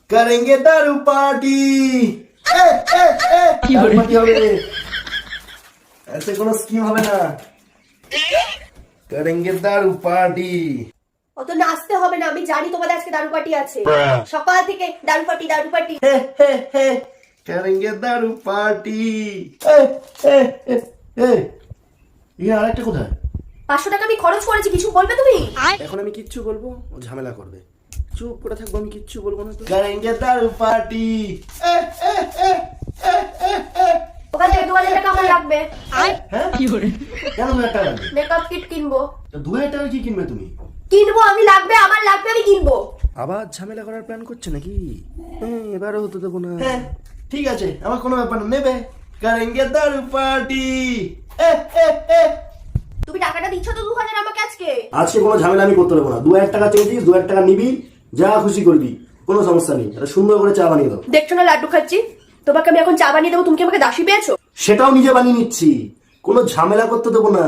करेंगे दारू पार्टी दारू पार्टी হবে ऐसे কোনো স্কিম হবে না करेंगे दारू पार्टी অত নাচতে হবে না, আমি জানি তোমাদের আজকে দারু পার্টি আছে। সকাল থেকে দারু পার্টি দারু পার্টি। करेंगे दारू पार्टी ये আরেকটা কোথায় 500 টাকা আমি খরচ করেছি, কিছু বলবে তুমি? এখন আমি কিচ্ছু বলবো ও ঝামেলা করবে, চুপ করে থাকবো, আমি কিচ্ছু বলবো না তো। करेंगे दारू पार्टी ওখান থেকে 2000 টাকা আমার লাগবে। হ্যাঁ কি করে কেন 2000 টাকা লাগবে? মেকআপ কিট কিনবো। তো 2000 টাকা কি কিনবে তুমি? কিনবো আমি, লাগবে আমার, লাগবে আমি কিনবো। আবার ঝামেলা করার প্ল্যান করছে নাকি? এবারও হতে দেবো না। হ্যাঁ ঠিক আছে, আমার কোনো ব্যাপার না, নেবে। करेंगे दारू पार्टी তুমি টাকাটা দিচ্ছ তো 2000 আমাকে আজকে? আজকে কোনো ঝামেলা আমি করতে দেবো না। 2000 টাকা চেয়েছিস, 2000 টাকা নিবি, যা খুশি করবি, কোনো সমস্যা নেই। এটা সুন্দর করে চা বানিয়ে দাও। দেখছো না লাড্ডু খাচ্ছি, তোমাকে আমি এখন চা বানিয়ে দেবো, তুমি কি আমাকে দাসী পেয়েছো? সেটাও নিজে বানিয়ে নিচ্ছি, কোনো ঝামেলা করতে দেবো না।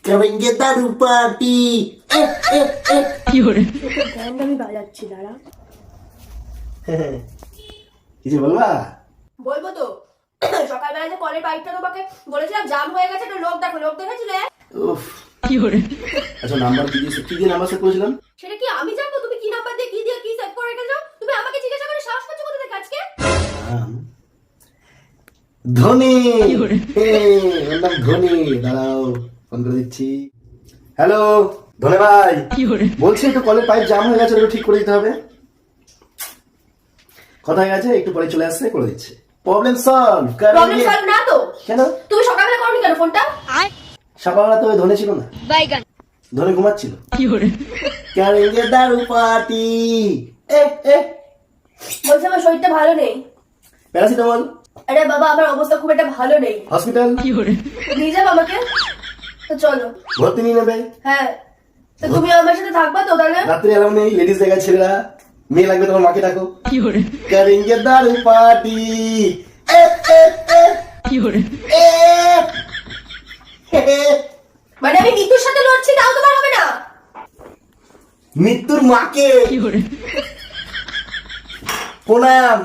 करेंगे दारू पार्टी গানটা আমি বাজাচ্ছি, দাঁড়া। কিছু বলবা? বলবো তো। সকালবেলা যে কলের পাইপটা তোমাকে বলেছিলাম জাম হয়ে গেছে, তো লোক দেখো, লোক দেখেছিলে? উফ আচ্ছা নাম্বার কি দিয়ে নাম্বার সেট করেছিলাম? সেটা কি আমি জানবো? তুমি কি নাম্বার দিয়ে কি সেট করে রেখেছো? তুমি আমাকে জিজ্ঞাসা করে সাহস করছো কোথা থেকে আজকে? ধনী ওর নাম ধনী। দাঁড়াও ফোন করে দিচ্ছি। হ্যালো ধনে ভাই, বলছি একটু কলের পাইপ জাম হয়ে গেছে, ওটা ঠিক করে দিতে হবে। কোথায় গেছে? একটু পরে চলে আসছে, করে দিচ্ছে। Problem solve. প্রবলেম সলভ না তো? কেন? তুমি সকালবেলা করনি কেন ফোনটা? সকালবেলা তো ওই ধনে ছিল না, ধনে ঘুমাচ্ছিল। करेंगे दारू पार्टी বলছে আমার শরীরটা ভালো নেই। প্যারাসিটামল। আরে বাবা আমার অবস্থা খুব একটা ভালো নেই, হসপিটাল নিয়ে যাবো আমাকে? তো চলো। ভর্তি নিয়ে নেবে। হ্যাঁ তো তুমি আমার সাথে থাকবা তো তাহলে? রাত্রে এলাম নেই, লেডিস জায়গায় ছেলেরা, মেয়ে লাগবে তোমার মাকে ডাকো। करेंगे दारू पार्टी মানে আমি মৃত্যুর সাথে লড়ছি, তাও তোমার হবে না? মৃত্যুর মাকে প্রণাম।